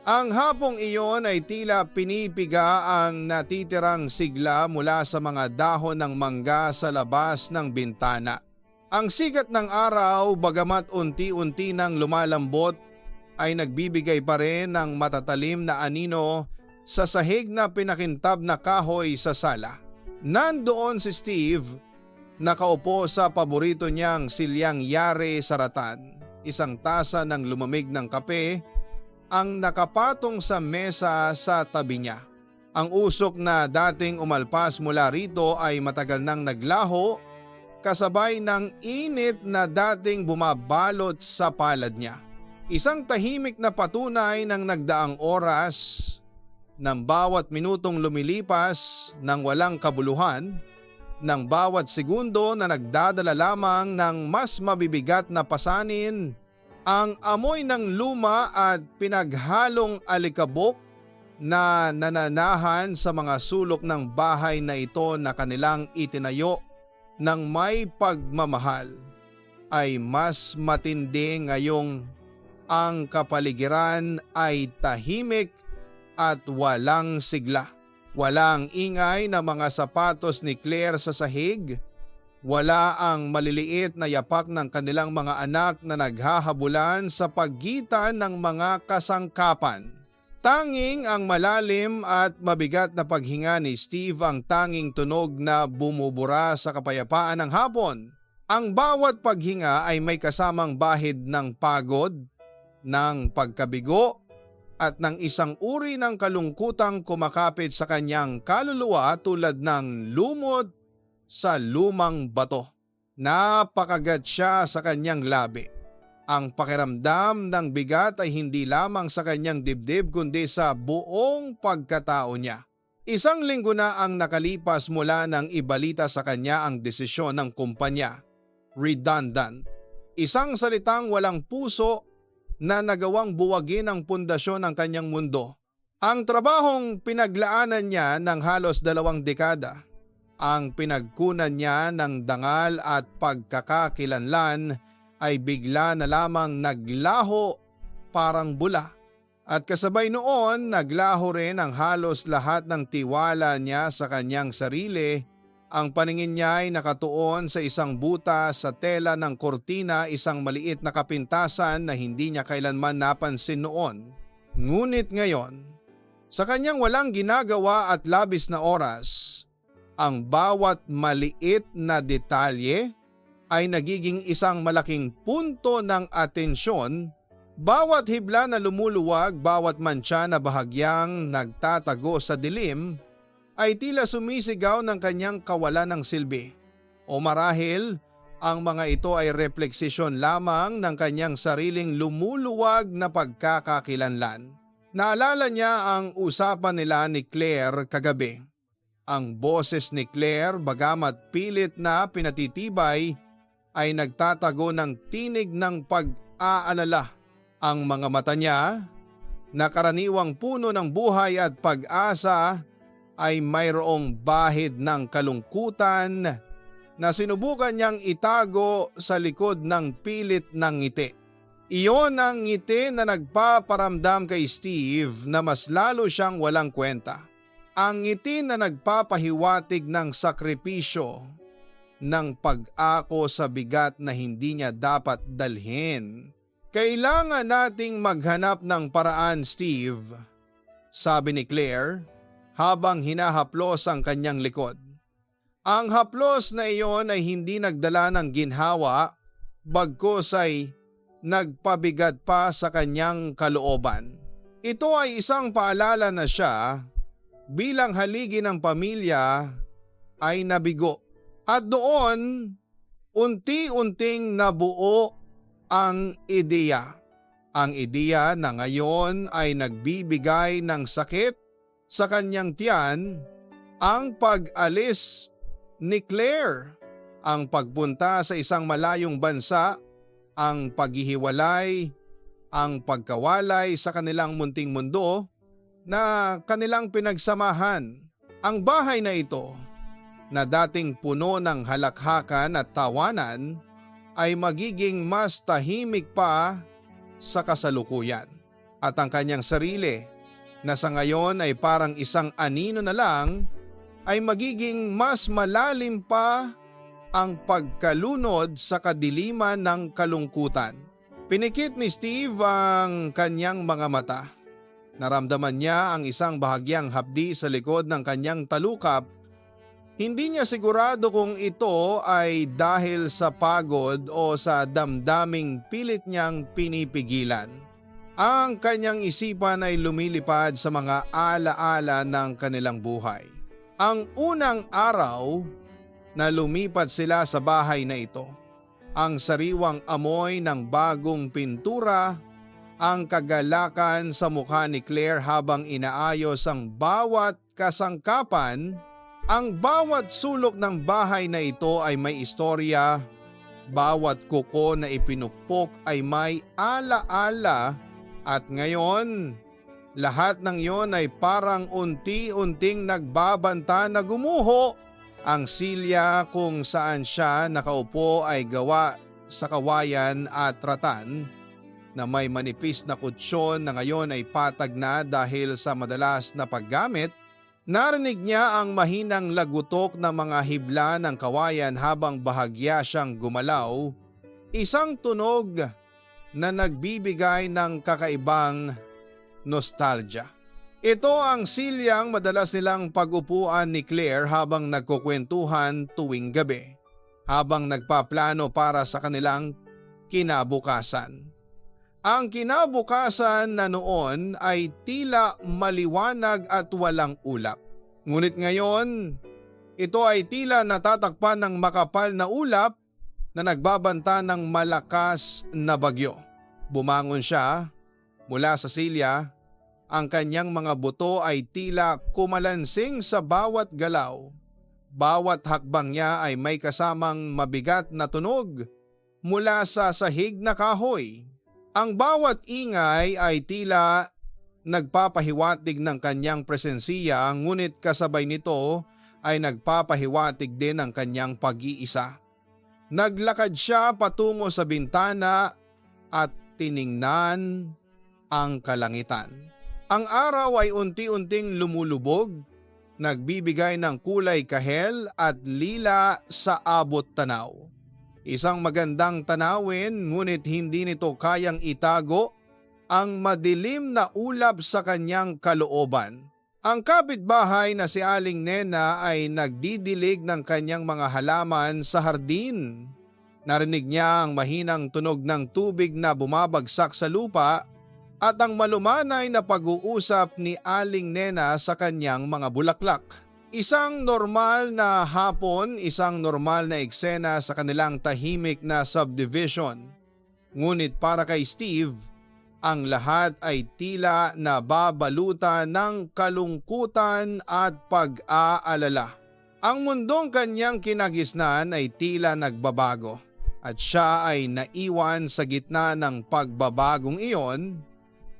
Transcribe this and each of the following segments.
Ang hapong iyon ay tila pinipiga ang natitirang sigla mula sa mga dahon ng mangga sa labas ng bintana. Ang sikat ng araw, bagamat unti-unti nang lumalambot, ay nagbibigay pa rin ng matatalim na anino sa sahig na pinakintab na kahoy sa sala. Nandoon si Steve, nakaupo sa paborito niyang silyang yare sa ratan, isang tasa ng lumamig ng kape ang nakapatong sa mesa sa tabi niya. Ang usok na dating umalpas mula rito ay matagal nang naglaho, kasabay ng init na dating bumabalot sa palad niya. Isang tahimik na patunay ng nagdaang oras, ng bawat minutong lumilipas ng walang kabuluhan, ng bawat segundo na nagdadala lamang ng mas mabibigat na pasanin. Ang amoy ng luma at pinaghalong alikabok na nananahan sa mga sulok ng bahay na ito na kanilang itinayo ng may pagmamahal ay mas matindi ngayong ang kapaligiran ay tahimik at walang sigla. Walang ingay na mga sapatos ni Claire sa sahig. Wala ang maliliit na yapak ng kanilang mga anak na naghahabulan sa pagitan ng mga kasangkapan. Tanging ang malalim at mabigat na paghinga ni Steve ang tanging tunog na bumubura sa kapayapaan ng hapon. Ang bawat paghinga ay may kasamang bahid ng pagod, ng pagkabigo, at ng isang uri ng kalungkutang kumakapit sa kanyang kaluluwa tulad ng lumot sa lumang bato. Napakagat siya sa kanyang labi. Ang pakiramdam ng bigat ay hindi lamang sa kanyang dibdib kundi sa buong pagkatao niya. Isang linggo na ang nakalipas mula nang ibalita sa kanya ang desisyon ng kumpanya. Redundant. Isang salitang walang puso na nagawang buwagin ang pundasyon ng kanyang mundo. Ang trabahong pinaglaanan niya ng halos 2 dekada. Ang pinagkunan niya ng dangal at pagkakakilanlan ay bigla na lamang naglaho parang bula. At kasabay noon, naglaho rin ang halos lahat ng tiwala niya sa kanyang sarili. Ang paningin niya ay nakatuon sa isang butas sa tela ng kortina, isang maliit na kapintasan na hindi niya kailanman napansin noon. Ngunit ngayon, sa kanyang walang ginagawa at labis na oras, ang bawat maliit na detalye ay nagiging isang malaking punto ng atensyon. Bawat hibla na lumuluwag, bawat mantsa na bahagyang nagtatago sa dilim ay tila sumisigaw ng kanyang kawalan ng silbi. O marahil, ang mga ito ay refleksisyon lamang ng kanyang sariling lumuluwag na pagkakakilanlan. Naalala niya ang usapan nila ni Claire kagabi. Ang boses ni Claire, bagamat pilit na pinatitibay, ay nagtatago ng tinig ng pag-aalala. Ang mga mata niya, na karaniwang puno ng buhay at pag-asa, ay mayroong bahid ng kalungkutan na sinubukan niyang itago sa likod ng pilit ng ngiti. Iyon ang ngiti na nagpaparamdam kay Steve na mas lalo siyang walang kwenta. Ang ngiti na nagpapahiwatig ng sakripisyo, ng pag-ako sa bigat na hindi niya dapat dalhin. Kailangan nating maghanap ng paraan, Steve, sabi ni Claire habang hinahaplos ang kanyang likod. Ang haplos na iyon ay hindi nagdala ng ginhawa, bagkus ay nagpabigat pa sa kanyang kalooban. Ito ay isang paalala na siya bilang haligi ng pamilya ay nabigo. At doon, unti-unting nabuo ang ideya. Ang ideya na ngayon ay nagbibigay ng sakit sa kanyang tiyan, ang pag-alis ni Claire, ang pagpunta sa isang malayong bansa, ang paghihiwalay, ang pagkawalay sa kanilang munting mundo na kanilang pinagsamahan. Ang bahay na ito, na dating puno ng halakhakan at tawanan, ay magiging mas tahimik pa sa kasalukuyan. at ang kanyang sarili na sa ngayon ay parang isang anino na lang ay magiging mas malalim pa ang pagkalunod sa kadiliman ng kalungkutan. Pinikit ni Steve ang kanyang mga mata. Naramdaman niya ang isang bahagyang hapdi sa likod ng kanyang talukap. Hindi niya sigurado kung ito ay dahil sa pagod o sa damdaming pilit niyang pinipigilan. Ang kanyang isipan ay lumilipad sa mga alaala ng kanilang buhay. Ang unang araw na lumipat sila sa bahay na ito. Ang sariwang amoy ng bagong pintura, ang kagalakan sa mukha ni Claire habang inaayos ang bawat kasangkapan, ang bawat sulok ng bahay na ito ay may istorya, bawat kuko na ipinukpok ay may alaala at ngayon, lahat ng iyon ay parang unti-unting nagbabanta na gumuho. Ang silya kung saan siya nakaupo ay gawa sa kawayan at ratan na may manipis na kutsyon na ngayon ay patag na dahil sa madalas na paggamit. Narinig niya ang mahinang lagutok ng mga hibla ng kawayan habang bahagya siyang gumalaw, isang tunog na nagbibigay ng kakaibang nostalgia. Ito ang silyang madalas nilang pag-upuan ni Claire habang nagkukwentuhan tuwing gabi, habang nagpaplano para sa kanilang kinabukasan. Ang kinabukasan na noon ay tila maliwanag at walang ulap. Ngunit ngayon, ito ay tila natatakpan ng makapal na ulap na nagbabanta ng malakas na bagyo. Bumangon siya mula sa silya. Ang kanyang mga buto ay tila kumalansing sa bawat galaw. Bawat hakbang niya ay may kasamang mabigat na tunog mula sa sahig na kahoy. Ang bawat ingay ay tila nagpapahiwatig ng kanyang presensiya, ngunit kasabay nito ay nagpapahiwatig din ng kanyang pag-iisa. Naglakad siya patungo sa bintana at tiningnan ang kalangitan. Ang araw ay unti-unting lumulubog, nagbibigay ng kulay kahel at lila sa abot tanaw. Isang magandang tanawin, ngunit hindi nito kayang itago ang madilim na ulap sa kanyang kalooban. Ang kapitbahay na si Aling Nena ay nagdidilig ng kanyang mga halaman sa hardin. Narinig niya ang mahinang tunog ng tubig na bumabagsak sa lupa at ang malumanay na pag-uusap ni Aling Nena sa kanyang mga bulaklak. Isang normal na hapon, isang normal na eksena sa kanilang tahimik na subdivision. Ngunit para kay Steve, ang lahat ay tila nababalutan ng kalungkutan at pag-aalala. Ang mundong kanyang kinagisnan ay tila nagbabago at siya ay naiwan sa gitna ng pagbabagong iyon.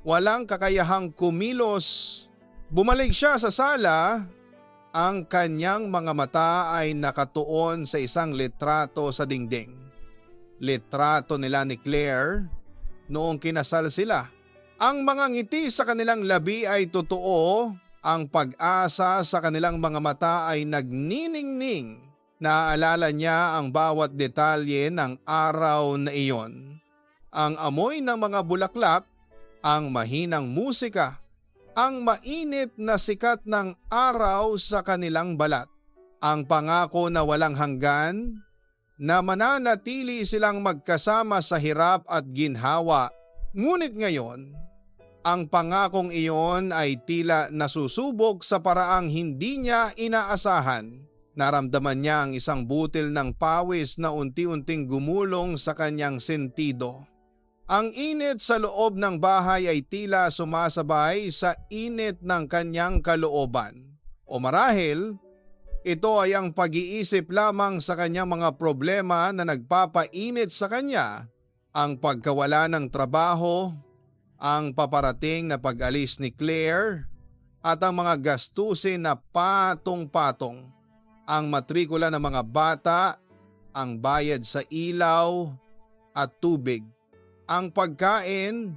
Walang kakayahang kumilos. Bumalik siya sa sala. Ang kanyang mga mata ay nakatuon sa isang litrato sa dingding. Litrato nila ni Claire noong kinasal sila. Ang mga ngiti sa kanilang labi ay totoo. Ang pag-asa sa kanilang mga mata ay nagniningning. Naaalala niya ang bawat detalye ng araw na iyon. Ang amoy ng mga bulaklak, ang mahinang musika, ang mainit na sikat ng araw sa kanilang balat, ang pangako na walang hanggan, na mananatili silang magkasama sa hirap at ginhawa. Ngunit ngayon, ang pangakong iyon ay tila nasusubok sa paraang hindi niya inaasahan. Naramdaman niya ang isang butil ng pawis na unti-unting gumulong sa kanyang sentido. Ang init sa loob ng bahay ay tila sumasabay sa init ng kanyang kalooban. O marahil, ito ay ang pag-iisip lamang sa kanyang mga problema na nagpapainit sa kanya, ang pagkawala ng trabaho, ang paparating na pag-alis ni Claire, at ang mga gastusin na patong-patong, ang matrikula ng mga bata, ang bayad sa ilaw at tubig, ang pagkain,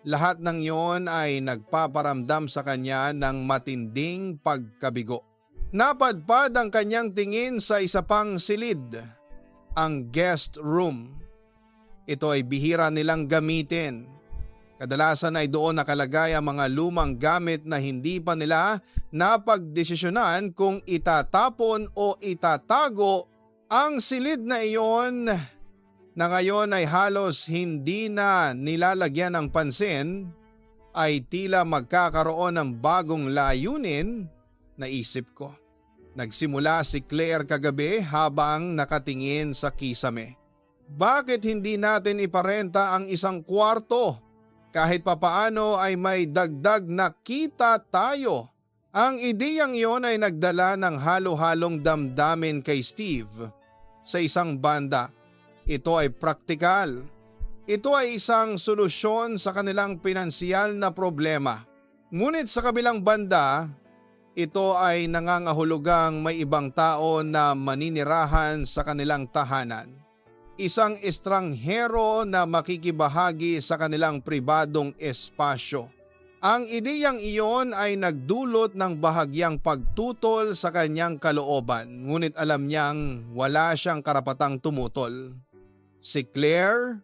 Lahat ng iyon ay nagpaparamdam sa kanya ng matinding pagkabigo. Napadpad ang kanyang tingin sa isa pang silid, ang guest room. Ito ay bihira nilang gamitin. Kadalasan ay doon nakalagay ang mga lumang gamit na hindi pa nila napagdesisyonan kung itatapon o itatago. Ang silid na iyon na ngayon ay halos hindi na nilalagyan ng pansin ay tila magkakaroon ng bagong layunin, naisip ko. Nagsimula si Claire kagabi habang nakatingin sa kisame. Bakit hindi natin iparenta ang isang kwarto? Kahit papaano ay may dagdag na kita tayo. Ang ideyang iyon ay nagdala ng halo-halong damdamin kay Steve. Sa isang banda, ito ay praktikal. Ito ay isang solusyon sa kanilang pinansiyal na problema. Ngunit sa kabilang banda, ito ay nangangahulugang may ibang tao na maninirahan sa kanilang tahanan. Isang estranghero na makikibahagi sa kanilang pribadong espasyo. Ang ideyang iyon ay nagdulot ng bahagyang pagtutol sa kanyang kalooban, ngunit alam niyang wala siyang karapatang tumutol. Si Claire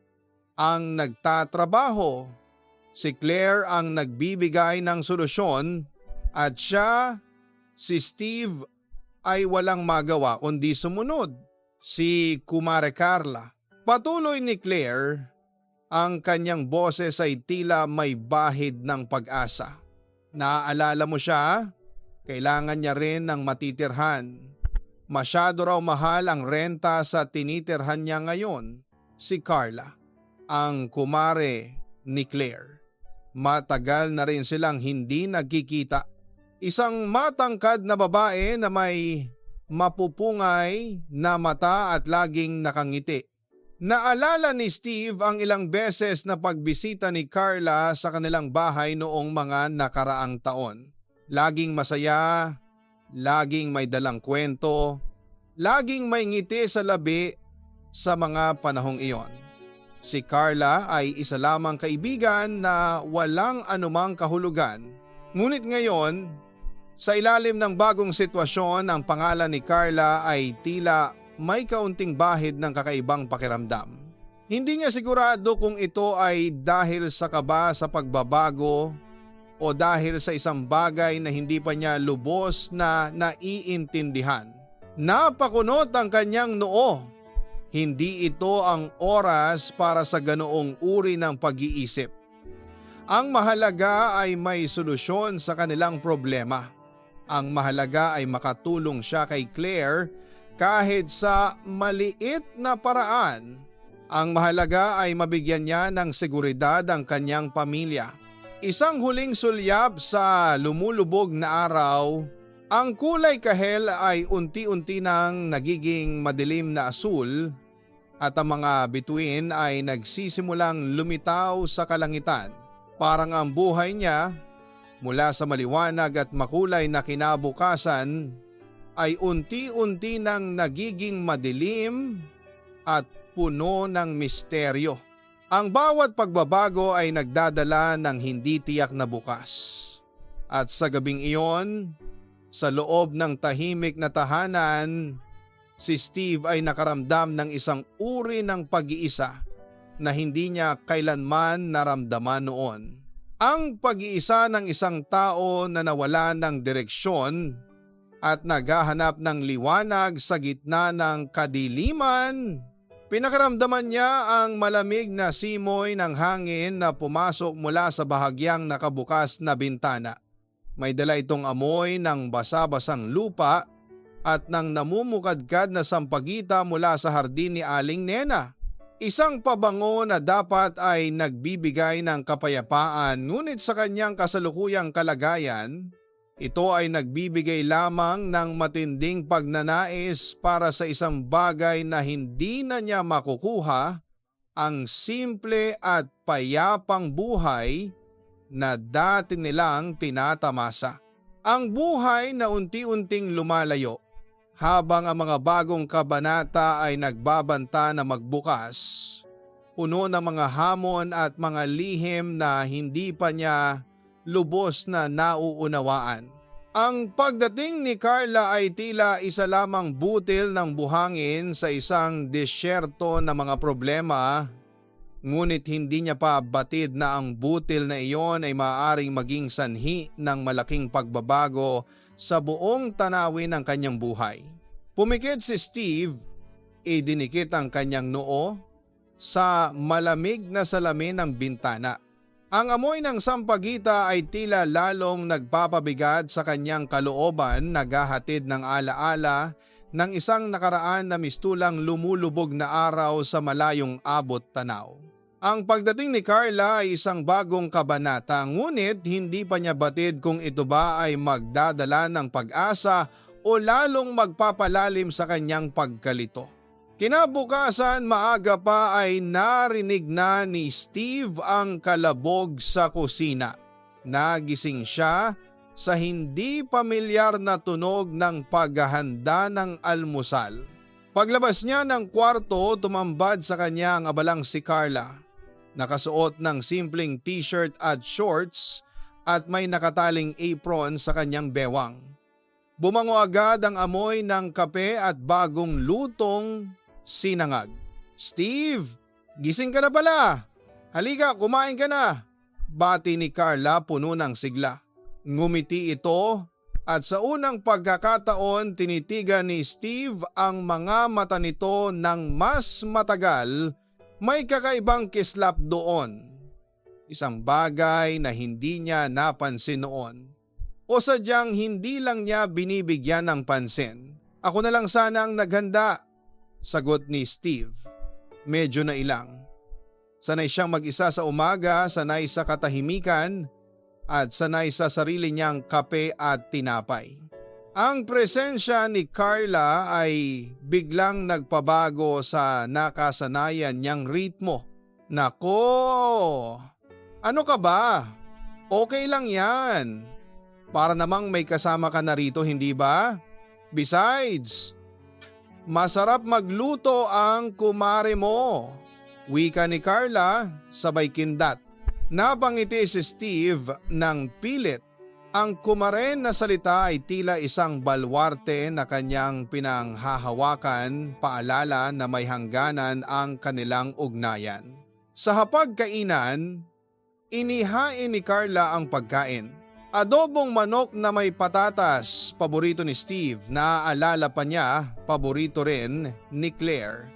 ang nagtatrabaho. Si Claire ang nagbibigay ng solusyon at siya, si Steve, ay walang magawa kundi sumunod. Si Kumare Carla. Patuloy ni Claire, ang kanyang boses ay tila may bahid ng pag-asa. Naaalala mo siya? Kailangan niya rin ng matitirhan. Masyado raw mahal ang renta sa tinitirhan niya ngayon. Si Carla, ang kumare ni Claire. Matagal na rin silang hindi nagkikita. Isang matangkad na babae na may mapupungay na mata at laging nakangiti. Naalala ni Steve ang ilang beses na pagbisita ni Carla sa kanilang bahay noong mga nakaraang taon. Laging masaya, laging may dalang kwento, laging may ngiti sa labi sa mga panahong iyon. Si Carla ay isa lamang kaibigan na walang anumang kahulugan. Ngunit ngayon, sa ilalim ng bagong sitwasyon, ang pangalan ni Carla ay tila may kaunting bahid ng kakaibang pakiramdam. Hindi niya sigurado kung ito ay dahil sa kaba sa pagbabago o dahil sa isang bagay na hindi pa niya lubos na naiintindihan. Napakunot ang kanyang noo. Hindi ito ang oras para sa ganoong uri ng pag-iisip. Ang mahalaga ay may solusyon sa kanilang problema. Ang mahalaga ay makatulong siya kay Claire kahit sa maliit na paraan. Ang mahalaga ay mabigyan niya ng seguridad ang kanyang pamilya. Isang huling sulyap sa lumulubog na araw, ang kulay kahel ay unti-unti nang nagiging madilim na asul at ang mga bituin ay nagsisimulang lumitaw sa kalangitan. Parang ang buhay niya, mula sa maliwanag at makulay na kinabukasan, ay unti-unti nang nagiging madilim at puno ng misteryo. Ang bawat pagbabago ay nagdadala ng hindi tiyak na bukas. At sa gabing iyon, sa loob ng tahimik na tahanan, si Steve ay nakaramdam ng isang uri ng pag-iisa na hindi niya kailanman naramdaman noon. Ang pag-iisa ng isang tao na nawala ng direksyon at naghahanap ng liwanag sa gitna ng kadiliman. Pinakaramdaman niya ang malamig na simoy ng hangin na pumasok mula sa bahagyang nakabukas na bintana. May dala itong amoy ng basa-basang lupa at ng namumukadkad na sampagita mula sa hardin ni Aling Nena. Isang pabango na dapat ay nagbibigay ng kapayapaan, ngunit sa kanyang kasalukuyang kalagayan, ito ay nagbibigay lamang ng matinding pagnanais para sa isang bagay na hindi na niya makukuha, ang simple at payapang buhay na dati nilang tinatamasa. Ang buhay na unti-unting lumalayo habang ang mga bagong kabanata ay nagbabanta na magbukas. puno ng mga hamon at mga lihim na hindi pa niya lubos na nauunawaan. Ang pagdating ni Carla ay tila isa lamang butil ng buhangin sa isang disyerto na mga problema, ngunit hindi niya pa batid na ang butil na iyon ay maaaring maging sanhi ng malaking pagbabago sa buong tanawin ng kanyang buhay. Pumikit si Steve, idinikit ang kanyang noo sa malamig na salamin ng bintana. Ang amoy ng sampagita ay tila lalong nagpapabigat sa kanyang kalooban, naghahatid ng alaala ng isang nakaraan na mistulang lumulubog na araw sa malayong abot tanaw. Ang pagdating ni Carla ay isang bagong kabanata, ngunit hindi pa niya batid kung ito ba ay magdadala ng pag-asa o lalong magpapalalim sa kanyang pagkalito. Kinabukasan maaga pa ay narinig na ni Steve ang kalabog sa kusina. Nagising siya sa hindi pamilyar na tunog ng paghahanda ng almusal. Paglabas niya ng kwarto, tumambad sa kanya ang abalang si Carla. Nakasuot ng simpleng t-shirt at shorts at may nakataling apron sa kanyang bewang. Bumango agad ang amoy ng kape at bagong lutong sinangag. "Steve, gising ka na pala. Halika, kumain ka na." Bati ni Carla puno ng sigla. Ngumiti ito at sa unang pagkakataon tinitigan ni Steve ang mga mata nito ng mas matagal. May kakaibang kislap doon. Isang bagay na hindi niya napansin noon. O sadyang hindi lang niya binibigyan ng pansin. "Ako na lang sana ang naghanda," sagot ni Steve. Medyo nailang. Sanay siyang mag-isa sa umaga, sanay sa katahimikan, at sanay sa sarili niyang kape at tinapay. Ang presensya ni Carla ay biglang nagpabago sa nakasanayan niyang ritmo. "Nako! Ano ka ba? Okay lang yan. Para namang may kasama ka na rito, hindi ba? Besides, masarap magluto ang kumare mo," wika ni Carla sabay kindat. Napangiti si Steve ng pilit. Ang kumaren na salita ay tila isang balwarte na kanyang pinanghahawakan, paalala na may hangganan ang kanilang ugnayan. Sa hapagkainan, inihain ni Carla ang pagkain. Adobong manok na may patatas, paborito ni Steve. Naaalala pa niya, paborito rin ni Claire.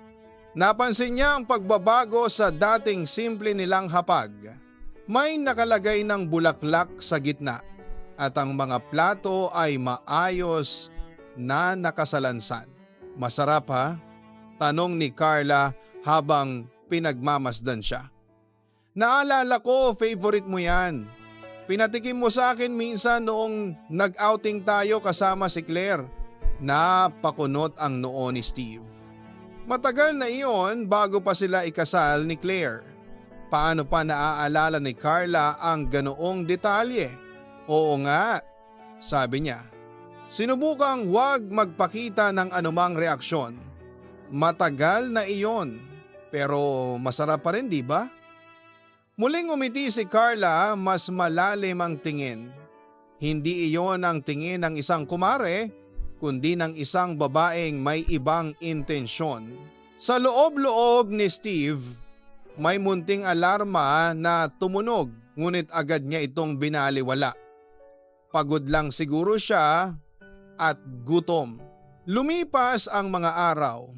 Napansin niya ang pagbabago sa dating simple nilang hapag. May nakalagay ng bulaklak sa gitna at ang mga plato ay maayos na nakasalansan. "Masarap ha?" tanong ni Carla habang pinagmamasdan siya. "Naalala ko, favorite mo yan. Pinatikim mo sa akin minsan noong nag-outing tayo kasama si Claire." Napakunot ang noo ni Steve. Matagal na iyon bago pa sila ikasal ni Claire. Paano pa naaalala ni Carla ang ganoong detalye? "Oo nga," sabi niya. Sinubukang wag magpakita ng anumang reaksyon. Matagal na iyon, pero masarap pa rin, di ba? Muling umiti si Carla, mas malalim ang tingin. Hindi iyon ang tingin ng isang kumare, kundi ng isang babaeng may ibang intensyon. Sa loob-loob ni Steve, may munting alarma na tumunog, ngunit agad niya itong binaliwala. Pagod lang siguro siya at gutom. Lumipas ang mga araw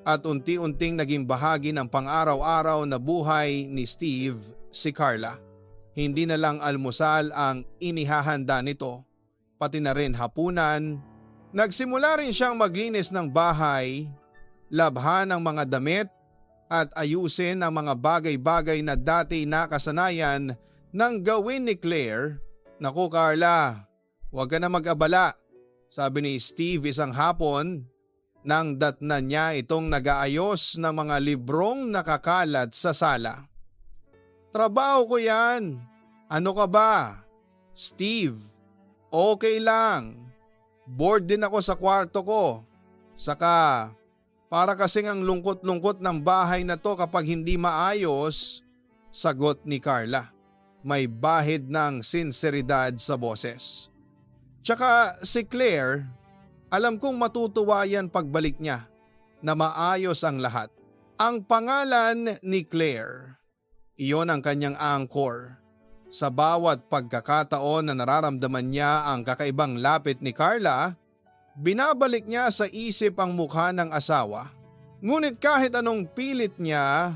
at unti-unting naging bahagi ng pang-araw-araw na buhay ni Steve si Carla. Hindi na lang almusal ang inihahanda nito, pati na rin hapunan. Nagsimula rin siyang maglinis ng bahay, labhan ang mga damit at ayusin ang mga bagay-bagay na dati nakasanayan ng gawin ni Claire. "Naku Carla, huwag ka na mag-abala," sabi ni Steve isang hapon nang datnan niya itong nag-aayos ng mga librong nakakalat sa sala. "Trabaho ko yan. Ano ka ba? Steve, okay lang. Bored din ako sa kwarto ko. Saka Para kasing ang lungkot-lungkot ng bahay na to kapag hindi maayos, sagot ni Carla. May bahid ng sinseridad sa boses. Tsaka si Claire, alam kong matutuwa yan pagbalik niya na maayos ang lahat. Ang pangalan ni Claire, iyon ang kanyang anchor. Sa bawat pagkakataon na nararamdaman niya ang kakaibang lapit ni Carla, binabalik niya sa isip ang mukha ng asawa. Ngunit kahit anong pilit niya,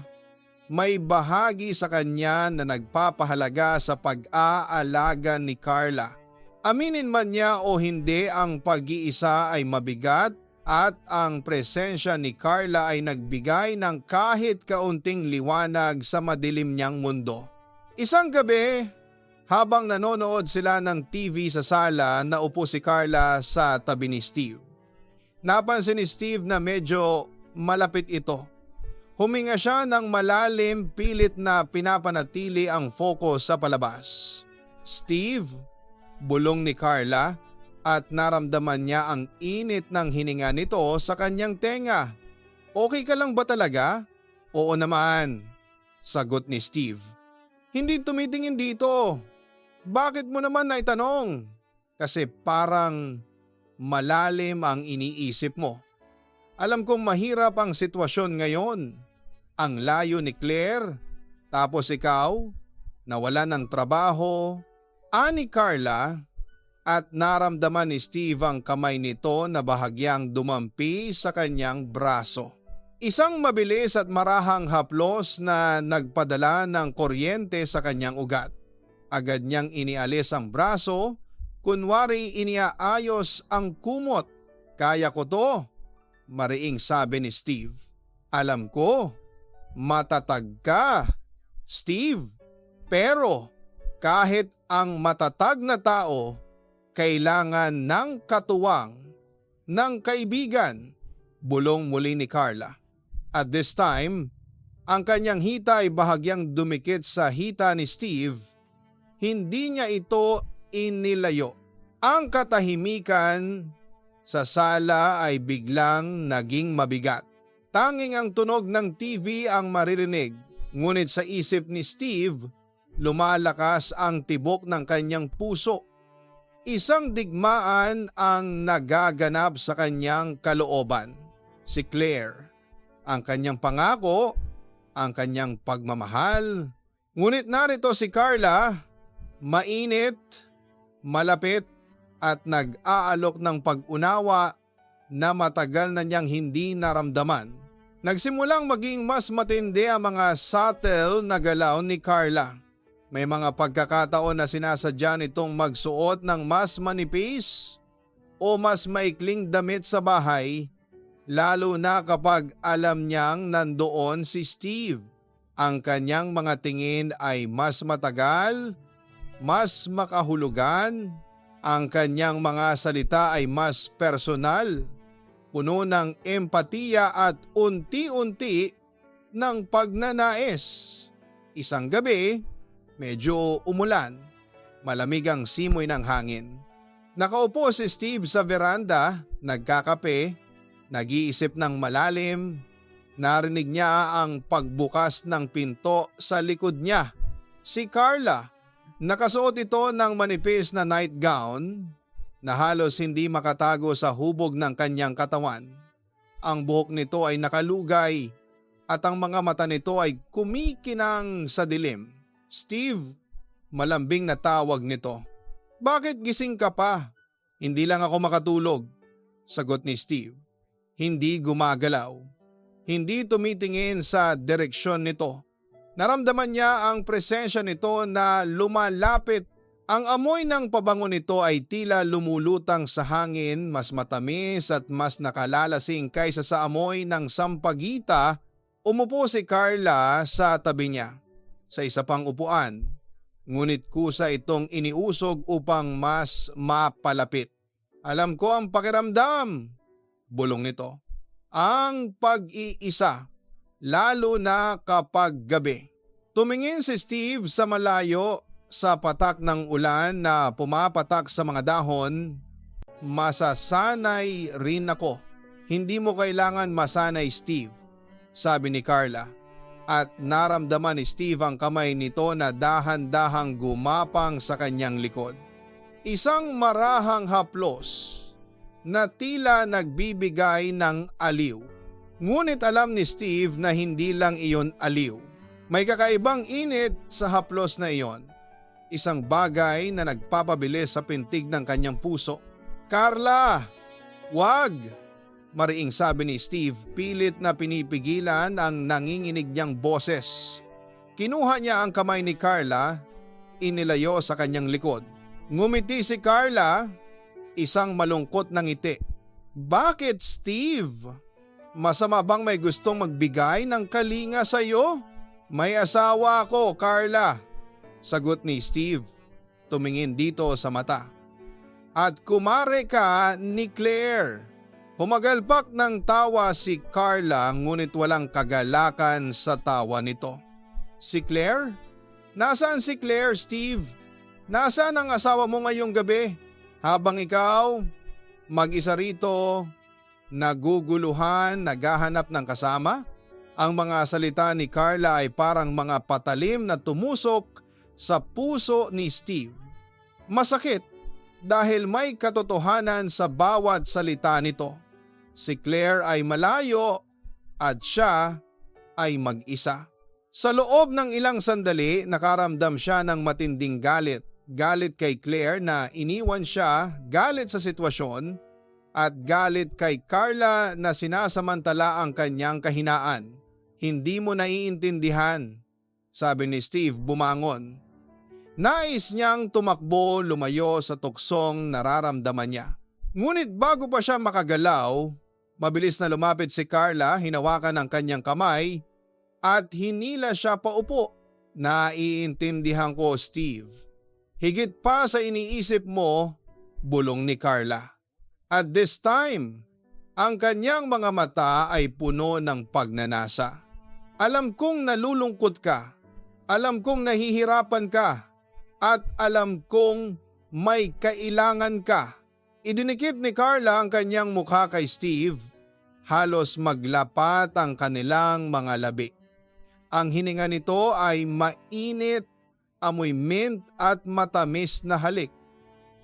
may bahagi sa kanya na nagpapahalaga sa pag-aalaga ni Carla. Aminin man niya o hindi, ang pag-iisa ay mabigat at ang presensya ni Carla ay nagbigay ng kahit kaunting liwanag sa madilim niyang mundo. Isang gabi, habang nanonood sila ng TV sa sala, naupo si Carla sa tabi ni Steve. Napansin ni Steve na medyo malapit ito. Huminga siya ng malalim, pilit na pinapanatili ang focus sa palabas. Steve, bulong ni Carla at naramdaman niya ang init ng hininga nito sa kanyang tenga. Okay ka lang ba talaga? Oo naman, sagot ni Steve. Hindi tumitingin dito. Bakit mo naman naitanong? Kasi parang malalim ang iniisip mo. Alam kong mahirap ang sitwasyon ngayon. Ang layo ni Claire, tapos ikaw, nawalan ng trabaho, ani Carla, at naramdaman ni Steve ang kamay nito na bahagyang dumampi sa kanyang braso. Isang mabilis at marahang haplos na nagpadala ng kuryente sa kanyang ugat. Agad niyang inialis ang braso, kunwari iniaayos ang kumot. Kaya ko to, mariing sabi ni Steve. Alam ko, matatag ka, Steve. Pero kahit ang matatag na tao, kailangan ng katuwang, ng kaibigan, bulong muli ni Carla. At this time, ang kanyang hita ay bahagyang dumikit sa hita ni Steve. Hindi niya ito inilayo. Ang katahimikan sa sala ay biglang naging mabigat. Tanging ang tunog ng TV ang maririnig, ngunit sa isip ni Steve, lumalakas ang tibok ng kanyang puso. Isang digmaan ang nagaganap sa kanyang kalooban. Si Claire, ang kanyang pangako, ang kanyang pagmamahal. Ngunit narito si Carla, mainit, malapit at nag-aalok ng pag-unawa na matagal na niyang hindi naramdaman. Nagsimulang maging mas matindi ang mga subtle na galaw ni Carla. May mga pagkakataon na sinasadya nitong magsuot ng mas manipis o mas maikling damit sa bahay, lalo na kapag alam niyang nandoon si Steve. Ang kanyang mga tingin ay mas matagal, mas makahulugan, ang kanyang mga salita ay mas personal, puno ng empatiya at unti-unti ng pagnanais. Isang gabi, medyo umulan, malamig ang simoy ng hangin. Nakaupo si Steve sa veranda, nagkakape, nag-iisip ng malalim. Narinig niya ang pagbukas ng pinto sa likod niya. Si Carla, nakasuot ito ng manipis na nightgown na halos hindi makatago sa hubog ng kanyang katawan. Ang buhok nito ay nakalugay at ang mga mata nito ay kumikinang sa dilim. Steve, malambing na tawag nito. Bakit gising ka pa? Hindi lang ako makatulog, sagot ni Steve. Hindi gumagalaw. Hindi tumitingin sa direksyon nito. Naramdaman niya ang presensya nito na lumalapit. Ang amoy ng pabango nito ay tila lumulutang sa hangin, mas matamis at mas nakalalasing kaysa sa amoy ng sampagita. Umupo si Carla sa tabi niya, sa isa pang upuan. Ngunit kusa itong iniusog upang mas mapalapit. Alam ko ang pakiramdam, bulong nito. Ang pag-iisa, lalo na kapag gabi. Tumingin si Steve sa malayo sa patak ng ulan na pumapatak sa mga dahon. Masasanay rin ako. Hindi mo kailangan masanay, Steve, sabi ni Carla. At naramdaman ni Steve ang kamay nito na dahan-dahang gumapang sa kanyang likod. Isang marahang haplos na tila nagbibigay ng aliw. Ngunit alam ni Steve na hindi lang iyon aliw. May kakaibang init sa haplos na iyon. Isang bagay na nagpapabilis sa pintig ng kanyang puso. "Carla, wag!" mariing sabi ni Steve, pilit na pinipigilan ang nanginginig niyang boses. Kinuha niya ang kamay ni Carla, inilayo sa kanyang likod. Ngumiti si Carla, isang malungkot na ngiti. "Bakit, Steve? Masama bang may gustong magbigay ng kalinga sa iyo?" "May asawa ako, Carla," sagot ni Steve, tumingin dito sa mata. "At kumare ka ni Claire." Humagalpak ng tawa si Carla ngunit walang kagalakan sa tawa nito. "Si Claire? Nasaan si Claire, Steve? Nasaan ang asawa mo ngayong gabi? Habang ikaw, mag-isa rito, naguguluhan, naghahanap ng kasama?" Ang mga salita ni Carla ay parang mga patalim na tumusok sa puso ni Steve. Masakit dahil may katotohanan sa bawat salita nito. Si Claire ay malayo at siya ay mag-isa. Sa loob ng ilang sandali, nakaramdam siya ng matinding galit. Galit kay Claire na iniwan siya, galit sa sitwasyon, at galit kay Carla na sinasamantala ang kanyang kahinaan. "Hindi mo naiintindihan," sabi ni Steve bumangon. Nais niyang tumakbo lumayo sa tuksong nararamdaman niya. Ngunit bago pa siya makagalaw, mabilis na lumapit si Carla, hinawakan ang kanyang kamay at hinila siya paupo. "Naiintindihan ko, Steve. Higit pa sa iniisip mo," bulong ni Carla. At this time, ang kanyang mga mata ay puno ng pagnanasa. "Alam kong nalulungkot ka, alam kong nahihirapan ka, at alam kong may kailangan ka." Idinikit ni Carla ang kanyang mukha kay Steve. Halos maglapat ang kanilang mga labi. Ang hininga nito ay mainit, amoy mint at matamis na halik.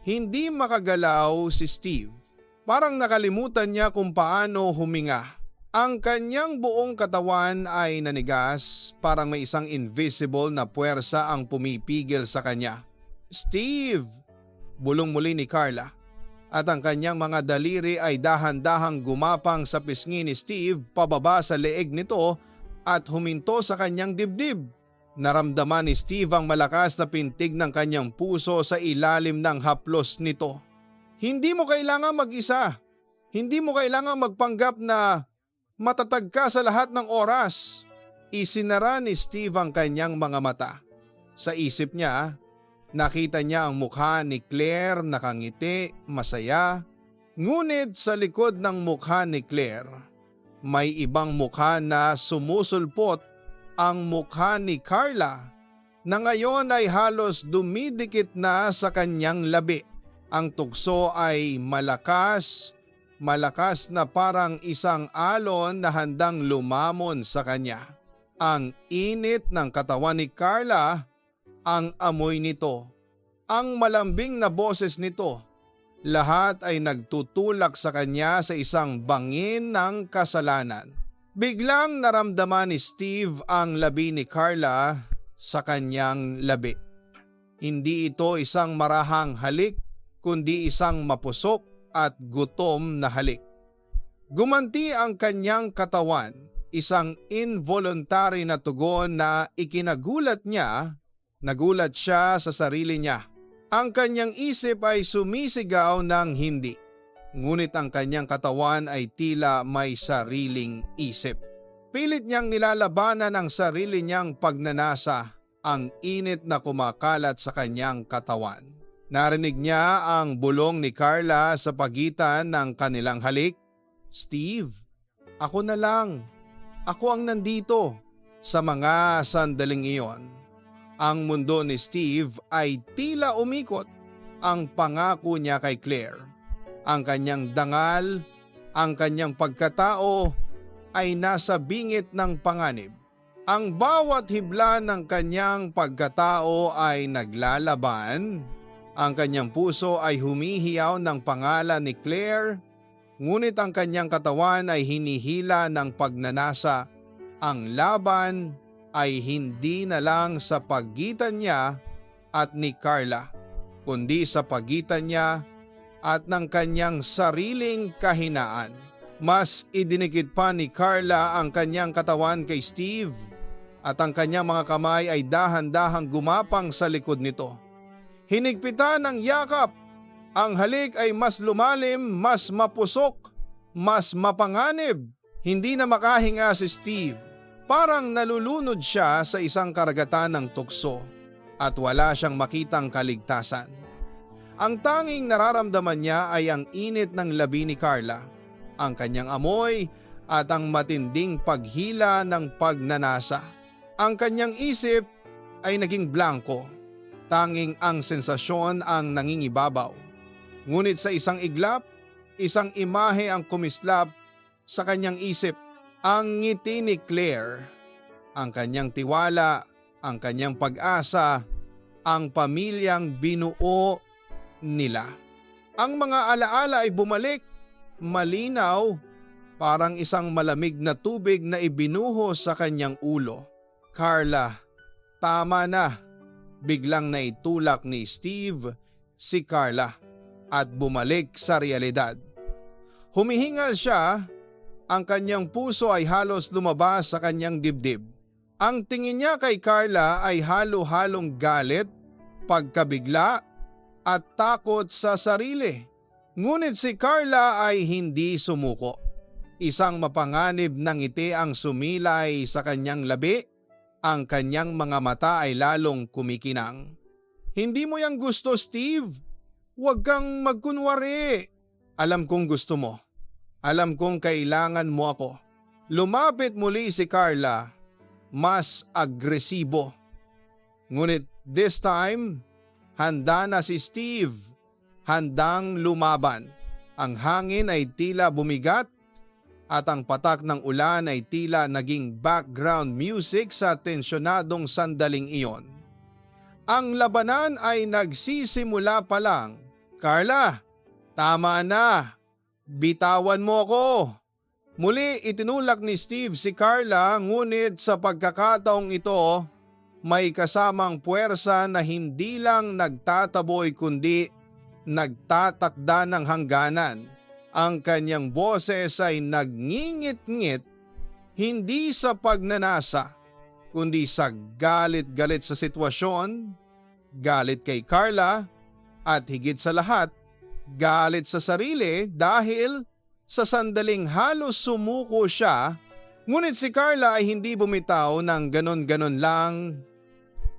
Hindi makagalaw si Steve. Parang nakalimutan niya kung paano huminga. Ang kanyang buong katawan ay nanigas, parang may isang invisible na puwersa ang pumipigil sa kanya. "Steve!" bulong muli ni Carla. At ang kanyang mga daliri ay dahan-dahang gumapang sa pisngi ni Steve pababa sa leeg nito at huminto sa kanyang dibdib. Naramdaman ni Steve ang malakas na pintig ng kanyang puso sa ilalim ng haplos nito. Hindi mo kailangang mag-isa. Hindi mo kailangang magpanggap na matatag ka sa lahat ng oras. Isinara ni Steve ang kanyang mga mata. Sa isip niya, nakita niya ang mukha ni Claire, nakangiti, masaya. Ngunit sa likod ng mukha ni Claire, may ibang mukha na sumusulpot, ang mukha ni Carla na ngayon ay halos dumidikit na sa kanyang labi. Ang tukso ay malakas na parang isang alon na handang lumamon sa kanya. Ang init ng katawan ni Carla, ang amoy nito, ang malambing na boses nito, lahat ay nagtutulak sa kanya sa isang bangin ng kasalanan. Biglang naramdaman ni Steve ang labi ni Carla sa kanyang labi. Hindi ito isang marahang halik, kundi isang mapusok at gutom na halik. Gumanti ang kanyang katawan, isang involuntary na tugon na ikinagulat niya. Nagulat siya sa sarili niya. Ang kanyang isip ay sumisigaw ng hindi. Ngunit ang kanyang katawan ay tila may sariling isip. Pilit niyang nilalabanan ang sarili niyang pagnanasa, ang init na kumakalat sa kanyang katawan. Narinig niya ang bulong ni Carla sa pagitan ng kanilang halik. "Steve, ako na lang. Ako ang nandito." Sa mga sandaling iyon, ang mundo ni Steve ay tila umikot. Ang pangako niya kay Claire, ang kanyang dangal, Ang kanyang pagkatao ay nasa bingit ng panganib. Ang bawat hibla ng kanyang pagkatao ay naglalaban. Ang kanyang puso ay humihiyaw ng pangalan ni Claire, ngunit ang kanyang katawan ay hinihila ng pagnanasa. Ang laban ay hindi na lang sa pagitan niya at ni Carla, kundi sa pagitan niya at ng kanyang sariling kahinaan. Mas idinikit pa ni Carla ang kanyang katawan kay Steve at ang kanyang mga kamay ay dahan-dahang gumapang sa likod nito. Hinigpitan ng yakap. Ang halik ay mas lumalim, mas mapusok, mas mapanganib. Hindi na makahinga si Steve. Parang nalulunod siya sa isang karagatan ng tukso at wala siyang makitang kaligtasan. Ang tanging nararamdaman niya ay ang init ng labi ni Carla, ang kanyang amoy at ang matinding paghila ng pagnanasa. Ang kanyang isip ay naging blanko. Tanging ang sensasyon ang nangingibabaw. Ngunit sa isang iglap, isang imahe ang kumislap sa kanyang isip. Ang ngiti ni Claire, ang kanyang tiwala, ang kanyang pag-asa, ang pamilyang binuo nila. Ang mga alaala ay bumalik, malinaw, parang isang malamig na tubig na ibinuhos sa kanyang ulo. Carla, tama na. Biglang naitulak ni Steve si Carla at bumalik sa realidad. Humihingal siya, ang kanyang puso ay halos lumabas sa kanyang dibdib. Ang tingin niya kay Carla ay halo-halong galit, pagkabigla at takot sa sarili. Ngunit si Carla ay hindi sumuko. Isang mapanganib na ngiti ang sumilay sa kanyang labi. Ang kanyang mga mata ay lalong kumikinang. Hindi mo yang gusto, Steve. Huwag kang magkunwari. Alam kong gusto mo. Alam kong kailangan mo ako. Lumapit muli si Carla, mas agresibo. Ngunit this time, handa na si Steve. Handang lumaban. Ang hangin ay tila bumigat at ang patak ng ulan ay tila naging background music sa tensyonadong sandaling iyon. Ang labanan ay nagsisimula pa lang. Carla, tama na. Bitawan mo ako. Muli itinulak ni Steve si Carla, ngunit sa pagkakataong ito, may kasamang puwersa na hindi lang nagtataboy kundi nagtatakda ng hangganan. Ang kanyang boses ay nagngingit-ngit, hindi sa pagnanasa, kundi sa galit-galit sa sitwasyon, galit kay Carla, at higit sa lahat, galit sa sarili dahil sa sandaling halos sumuko siya. Ngunit si Carla ay hindi bumitaw ng ganon-ganon lang.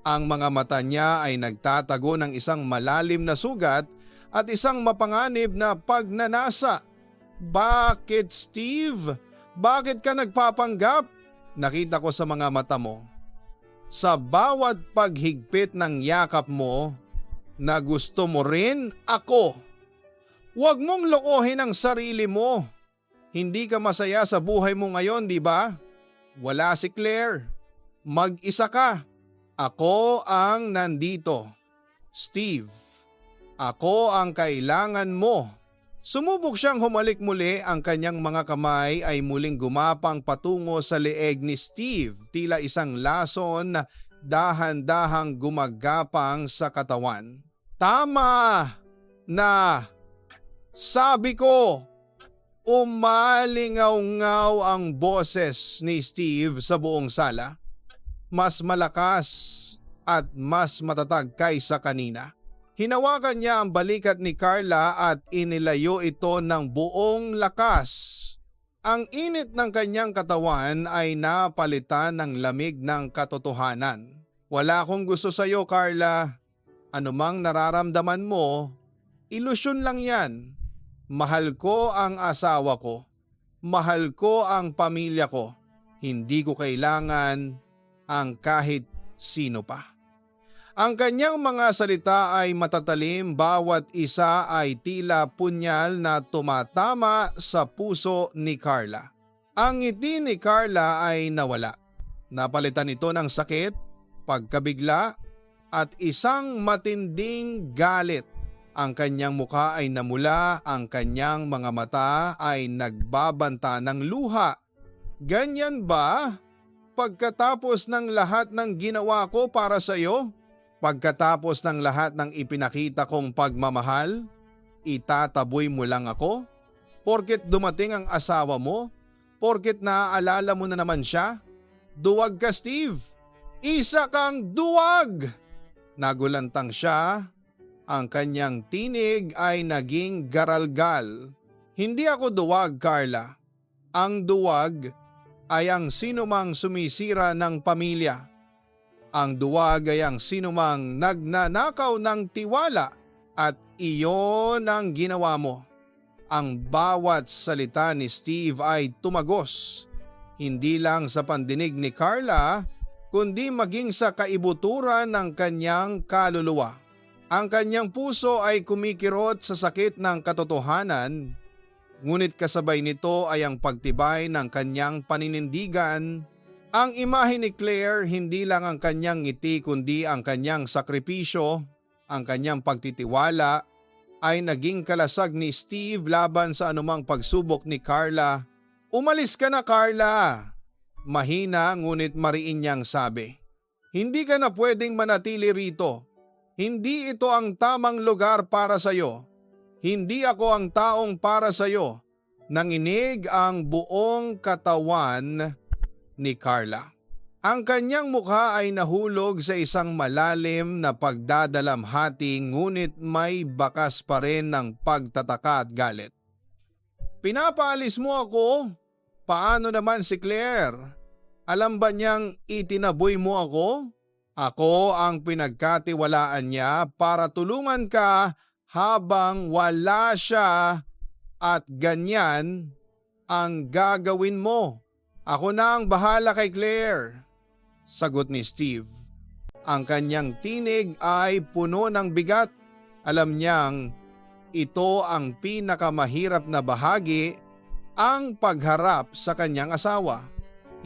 Ang mga mata niya ay nagtatago ng isang malalim na sugat at isang mapanganib na pagnanasa. Bakit, Steve? Bakit ka nagpapanggap? Nakita ko sa mga mata mo. Sa bawat paghigpit ng yakap mo na gusto mo rin ako. Huwag mong lokohin ang sarili mo. Hindi ka masaya sa buhay mo ngayon, di ba? Wala si Claire. Mag-isa ka. Ako ang nandito. Steve, ako ang kailangan mo. Sumubok siyang humalik muli, ang kanyang mga kamay ay muling gumapang patungo sa leeg ni Steve, tila isang lason na dahan-dahang gumagapang sa katawan. Tama na! Sabi ko! Umalingaw-ngaw ang boses ni Steve sa buong sala. Mas malakas at mas matatag kaysa kanina. Hinawakan niya ang balikat ni Carla at inilayo ito ng buong lakas. Ang init ng kanyang katawan ay napalitan ng lamig ng katotohanan. Wala akong gusto sa iyo, Carla. Anumang nararamdaman mo, ilusyon lang yan. Mahal ko ang asawa ko. Mahal ko ang pamilya ko. Hindi ko kailangan ang kahit sino pa. Ang kanyang mga salita ay matatalim, bawat isa ay tila punyal na tumatama sa puso ni Carla. Ang ngiti ni Carla ay nawala. Napalitan ito ng sakit, pagkabigla at isang matinding galit. Ang kanyang mukha ay namula, ang kanyang mga mata ay nagbabanta ng luha. Ganyan ba? Pagkatapos ng lahat ng ginawa ko para sa iyo? Pagkatapos ng lahat ng ipinakita kong pagmamahal, itataboy mo lang ako? Porket dumating ang asawa mo? Porket naaalala mo na naman siya? Duwag ka, Steve! Isa kang duwag! Nagulantang siya. Ang kanyang tinig ay naging garalgal. Hindi ako duwag, Carla. Ang duwag ay ang sinumang sumisira ng pamilya. Ang duwag ay ang sinumang nagnanakaw ng tiwala at iyon ang ginawa mo. Ang bawat salita ni Steve ay tumagos, hindi lang sa pandinig ni Carla, kundi maging sa kaibuturan ng kanyang kaluluwa. Ang kanyang puso ay kumikirot sa sakit ng katotohanan, ngunit kasabay nito ay ang pagtibay ng kanyang paninindigan. Ang imahe ni Claire, hindi lang ang kanyang ngiti kundi ang kanyang sakripisyo, ang kanyang pagtitiwala ay naging kalasag ni Steve laban sa anumang pagsubok ni Carla. Umalis ka na, Carla! Mahina ngunit mariin niyang sabi. Hindi ka na pwedeng manatili rito. Hindi ito ang tamang lugar para sa iyo. Hindi ako ang taong para sa iyo. Nanginig ang buong katawan ni Carla. Ang kanyang mukha ay nahulog sa isang malalim na pagdadalamhati ngunit may bakas pa rin ng pagtataka at galit. Pinapaalis mo ako? Paano naman si Claire? Alam ba niyang itinaboy mo ako? Ako ang pinagkatiwalaan niya para tulungan ka habang wala siya at ganyan ang gagawin mo. Ako na ang bahala kay Claire, sagot ni Steve. Ang kanyang tinig ay puno ng bigat. Alam niyang ito ang pinakamahirap na bahagi, ang pagharap sa kanyang asawa.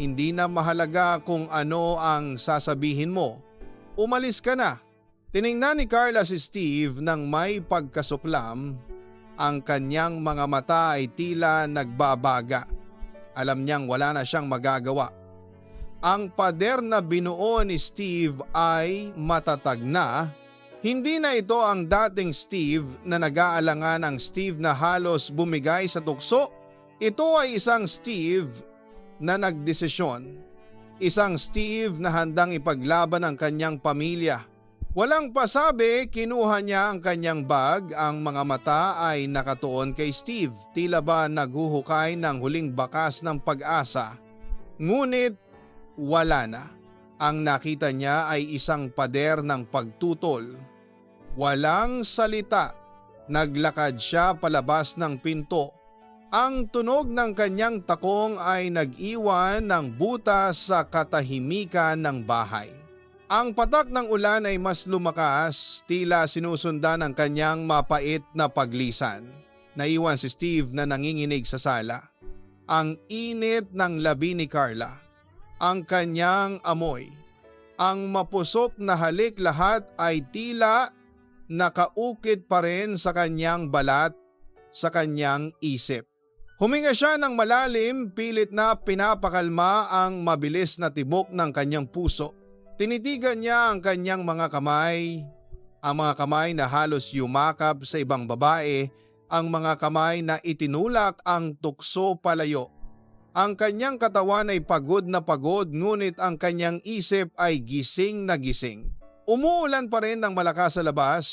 Hindi na mahalaga kung ano ang sasabihin mo. Umalis ka na. Tiningnan ni Carla si Steve nang may pagkasuklam. Ang kanyang mga mata ay tila nagbabaga. Alam niyang wala na siyang magagawa. Ang pader na binuo ni Steve ay matatag na. Hindi na ito ang dating Steve na nag-aalangan ang Steve na halos bumigay sa tukso. Ito ay isang Steve na nagdesisyon. Isang Steve na handang ipaglaban ang kanyang pamilya. Walang pasabi, kinuha niya ang kanyang bag, ang mga mata ay nakatuon kay Steve, tila ba naghuhukay ng huling bakas ng pag-asa. Ngunit wala na. Ang nakita niya ay isang pader ng pagtutol. Walang salita, naglakad siya palabas ng pinto. Ang tunog ng kanyang takong ay nag-iwan ng butas sa katahimikan ng bahay. Ang patak ng ulan ay mas lumakas, tila sinusundan ng kanyang mapait na paglisan. Naiwan si Steve na nanginginig sa sala. Ang init ng labi ni Carla, ang kanyang amoy, ang mapusok na halik, lahat ay tila nakaukit pa rin sa kanyang balat, sa kanyang isip. Huminga siya ng malalim, pilit na pinapakalma ang mabilis na tibok ng kanyang puso. Tinitigan niya ang kanyang mga kamay, ang mga kamay na halos yumakap sa ibang babae, ang mga kamay na itinulak ang tukso palayo. Ang kanyang katawan ay pagod na pagod, ngunit ang kanyang isip ay gising na gising. Umuulan pa rin ng malakas sa labas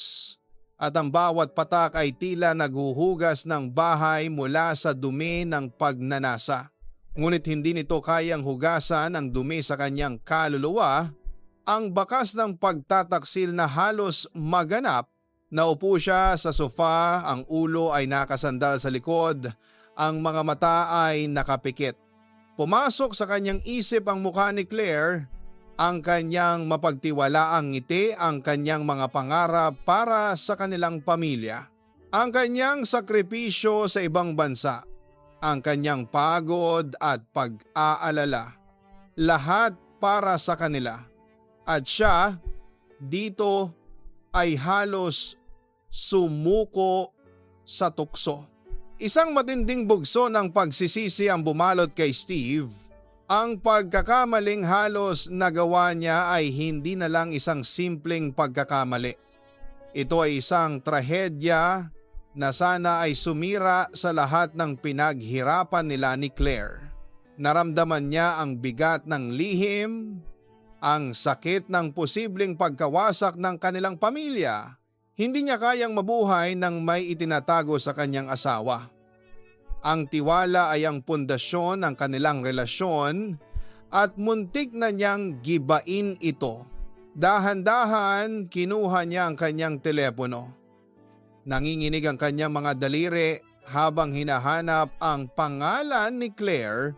at ang bawat patak ay tila naghuhugas ng bahay mula sa dumi ng pagnanasa. Ngunit hindi nito kayang hugasan ang dumi sa kanyang kaluluwa. Ang bakas ng pagtataksil na halos maganap. Naupo siya sa sofa, ang ulo ay nakasandal sa likod, ang mga mata ay nakapikit. Pumasok sa kanyang isip ang mukha ni Claire, ang kanyang mapagtiwalaang ngiti, ang kanyang mga pangarap para sa kanilang pamilya, ang kanyang sakripisyo sa ibang bansa, ang kanyang pagod at pag-aalala, lahat para sa kanila. At siya dito ay halos sumuko sa tukso. Isang matinding bugso ng pagsisisi ang bumalot kay Steve. Ang pagkakamaling halos nagawa niya ay hindi na lang isang simpleng pagkakamali. Ito ay isang trahedya na sana ay sumira sa lahat ng pinaghirapan nila ni Claire. Naramdaman niya ang bigat ng lihim, ang sakit ng posibleng pagkawasak ng kanilang pamilya. Hindi niya kayang mabuhay nang may itinatago sa kanyang asawa. Ang tiwala ay ang pundasyon ng kanilang relasyon at muntik na niyang gibain ito. Dahan-dahan kinuha niya ang kanyang telepono. Nanginginig ang kanyang mga daliri habang hinahanap ang pangalan ni Claire.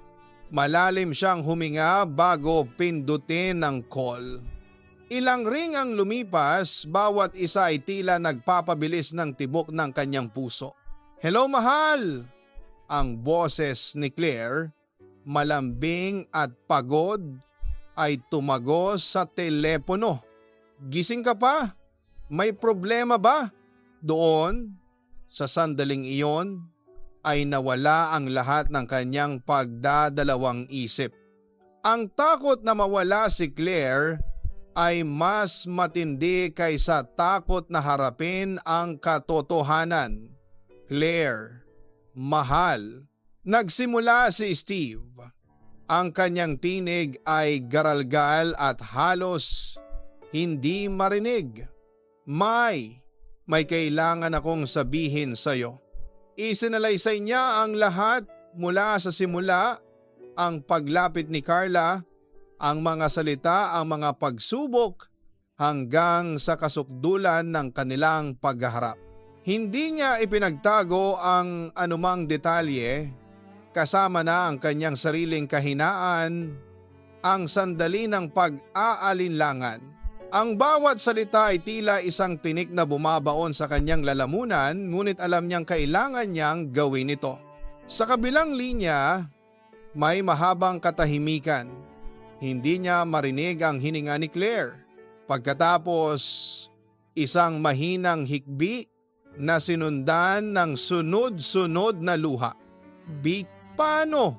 Malalim siyang huminga bago pindutin ang call. Ilang ring ang lumipas, bawat isa ay tila nagpapabilis ng tibok ng kanyang puso. "Hello, mahal!" Ang boses ni Claire, malambing at pagod, ay tumagos sa telepono. "Gising ka pa? May problema ba?" Doon, sa sandaling iyon, ay nawala ang lahat ng kanyang pagdadalawang isip. Ang takot na mawala si Claire ay mas matindi kaysa takot na harapin ang katotohanan. "Claire, mahal." Nagsimula si Steve. Ang kanyang tinig ay garalgal at halos hindi marinig. May kailangan akong sabihin sa'yo." Isinalaysay niya ang lahat mula sa simula, ang paglapit ni Carla, ang mga salita, ang mga pagsubok, hanggang sa kasukdulan ng kanilang paghaharap. Hindi niya ipinagtago ang anumang detalye, kasama na ang kanyang sariling kahinaan, ang sandali ng pag-aalinlangan. Ang bawat salita ay tila isang tinik na bumabaon sa kanyang lalamunan, ngunit alam niyang kailangan niyang gawin ito. Sa kabilang linya, may mahabang katahimikan. Hindi niya marinig ang hininga ni Claire. Pagkatapos, isang mahinang hikbi na sinundan ng sunod-sunod na luha. Paano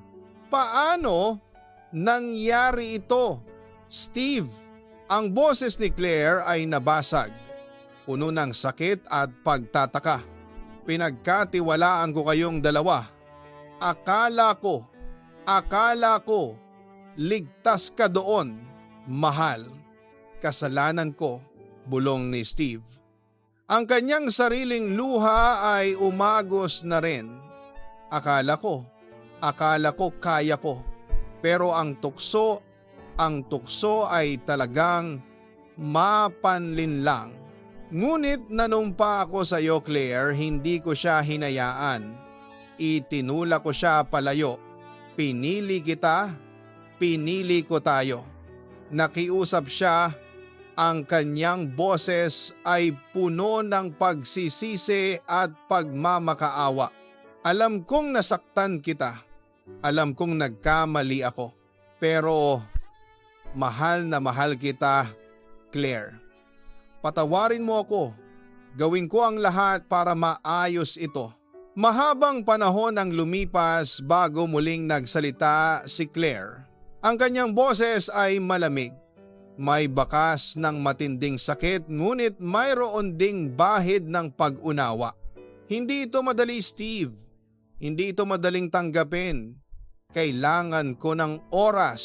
nangyari ito? "Steve." Ang boses ni Claire ay nabasag, puno ng sakit at pagtataka. "Pinagkatiwalaan ko kayong dalawa. Akala ko, ligtas ka doon, mahal." "Kasalanan ko," bulong ni Steve. Ang kanyang sariling luha ay umagos na rin. Akala ko kaya ko, pero ang tukso ay talagang mapanlinlang. "Ngunit nanumpa ako sa iyo, Claire, hindi ko siya hinayaan. Itinula ko siya palayo. Pinili kita, pinili ko tayo." Nakiusap siya, ang kanyang boses ay puno ng pagsisisi at pagmamakaawa. "Alam kong nasaktan kita. Alam kong nagkamali ako. Pero mahal na mahal kita, Claire. Patawarin mo ako. Gawin ko ang lahat para maayos ito." Mahabang panahon ang lumipas bago muling nagsalita si Claire. Ang kanyang boses ay malamig. May bakas ng matinding sakit, ngunit mayroon ding bahid ng pag-unawa. "Hindi ito madali, Steve. Hindi ito madaling tanggapin. Kailangan ko ng oras.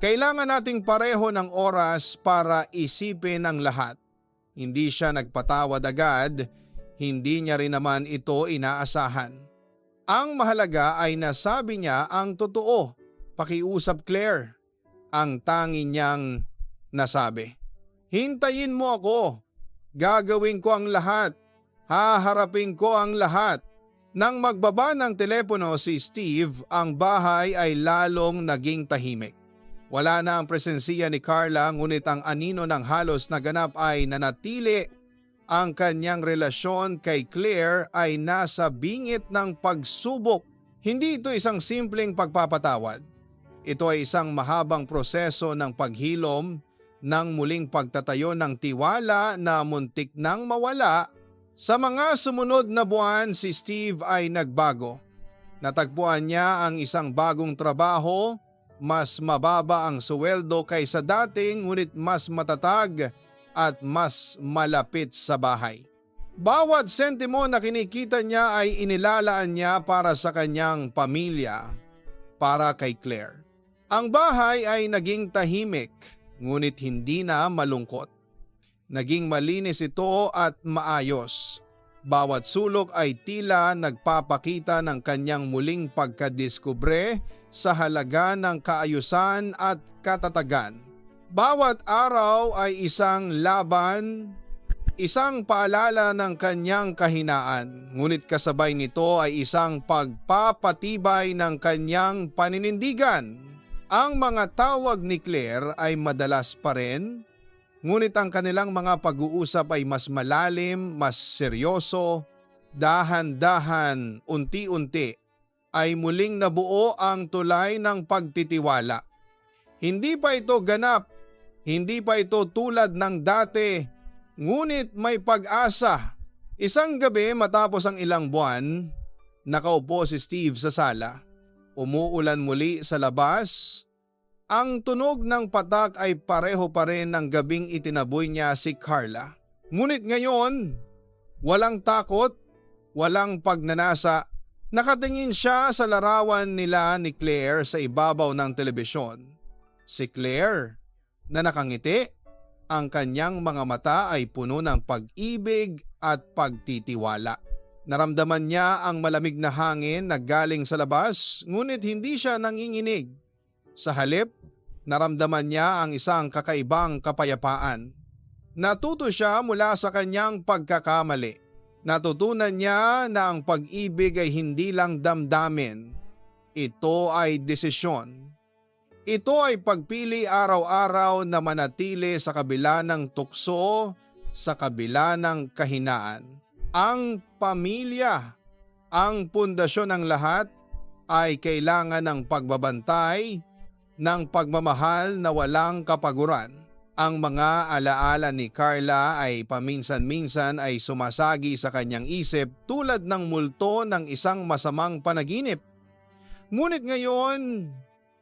Kailangan nating pareho ng oras para isipin ang lahat." Hindi siya nagpatawad agad, hindi niya rin naman ito inaasahan. Ang mahalaga ay nasabi niya ang totoo. "Pakiusap, Claire." Ang tangi niyang nasabi. "Hintayin mo ako. Gagawin ko ang lahat. Haharapin ko ang lahat." Nang magbaba ng telepono si Steve, ang bahay ay lalong naging tahimik. Wala na ang presensiya ni Carla, ngunit ang anino ng halos naganap ay nanatili. Ang kanyang relasyon kay Claire ay nasa bingit ng pagsubok. Hindi ito isang simpleng pagpapatawad. Ito ay isang mahabang proseso ng paghilom, ng muling pagtatayo ng tiwala na muntik nang mawala. Sa mga sumunod na buwan, si Steve ay nagbago. Natagpuan niya ang isang bagong trabaho, mas mababa ang suweldo kaysa dati, ngunit mas matatag at mas malapit sa bahay. Bawat sentimo na kinikita niya ay inilalaan niya para sa kanyang pamilya, para kay Claire. Ang bahay ay naging tahimik, ngunit hindi na malungkot. Naging malinis ito at maayos. Bawat sulok ay tila nagpapakita ng kanyang muling pagkadiskubre sa halaga ng kaayusan at katatagan. Bawat araw ay isang laban, isang paalala ng kanyang kahinaan, ngunit kasabay nito ay isang pagpapatibay ng kanyang paninindigan. Ang mga tawag ni Claire ay madalas pa rin, ngunit ang kanilang mga pag-uusap ay mas malalim, mas seryoso, dahan-dahan, unti-unti ay muling nabuo ang tulay ng pagtitiwala. Hindi pa ito ganap, hindi pa ito tulad ng dati, ngunit may pag-asa. Isang gabi matapos ang ilang buwan, nakaupo si Steve sa sala. Umuulan muli sa labas. Ang tunog ng patak ay pareho pa rin ng gabing itinaboy niya si Carla. Ngunit ngayon, walang takot, walang pagnanasa. Nakatingin siya sa larawan nila ni Claire sa ibabaw ng telebisyon. Si Claire na nakangiti, ang kanyang mga mata ay puno ng pag-ibig at pagtitiwala. Naramdaman niya ang malamig na hangin na galing sa labas, ngunit hindi siya nanginginig. Sa halip, naramdaman niya ang isang kakaibang kapayapaan. Natuto siya mula sa kanyang pagkakamali. Natutunan niya na ang pag-ibig ay hindi lang damdamin. Ito ay desisyon. Ito ay pagpili araw-araw na manatili sa kabila ng tukso, sa kabila ng kahinaan. Ang pamilya, ang pundasyon ng lahat, ay kailangan ng pagbabantay, ng pagmamahal na walang kapaguran. Ang mga alaala ni Carla ay paminsan-minsan ay sumasagi sa kanyang isip tulad ng multo ng isang masamang panaginip. Ngunit ngayon,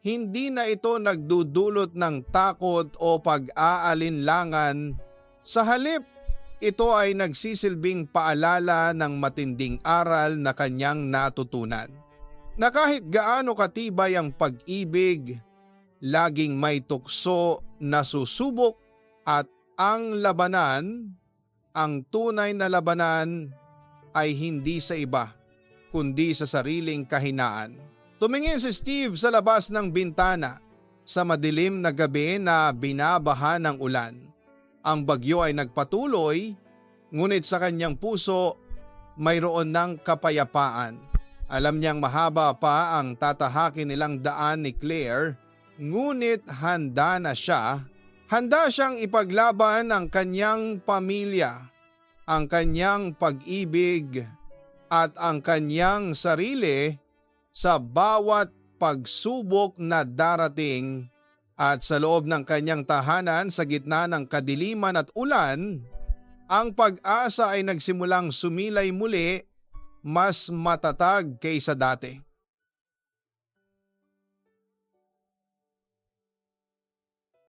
hindi na ito nagdudulot ng takot o pag-aalinlangan. Sa halip, ito ay nagsisilbing paalala ng matinding aral na kanyang natutunan. Na kahit gaano katibay ang pag-ibig, laging may tukso na susubok at ang labanan, ang tunay na labanan ay hindi sa iba, kundi sa sariling kahinaan. Tumingin si Steve sa labas ng bintana sa madilim na gabi na binabaha ng ulan. Ang bagyo ay nagpatuloy, ngunit sa kanyang puso mayroon ng kapayapaan. Alam niyang mahaba pa ang tatahakin nilang daan ni Claire, ngunit handa na siya. Handa siyang ipaglaban ang kanyang pamilya, ang kanyang pag-ibig at ang kanyang sarili sa bawat pagsubok na darating. At sa loob ng kanyang tahanan sa gitna ng kadiliman at ulan, ang pag-asa ay nagsimulang sumilay muli, mas matatag kaysa dati.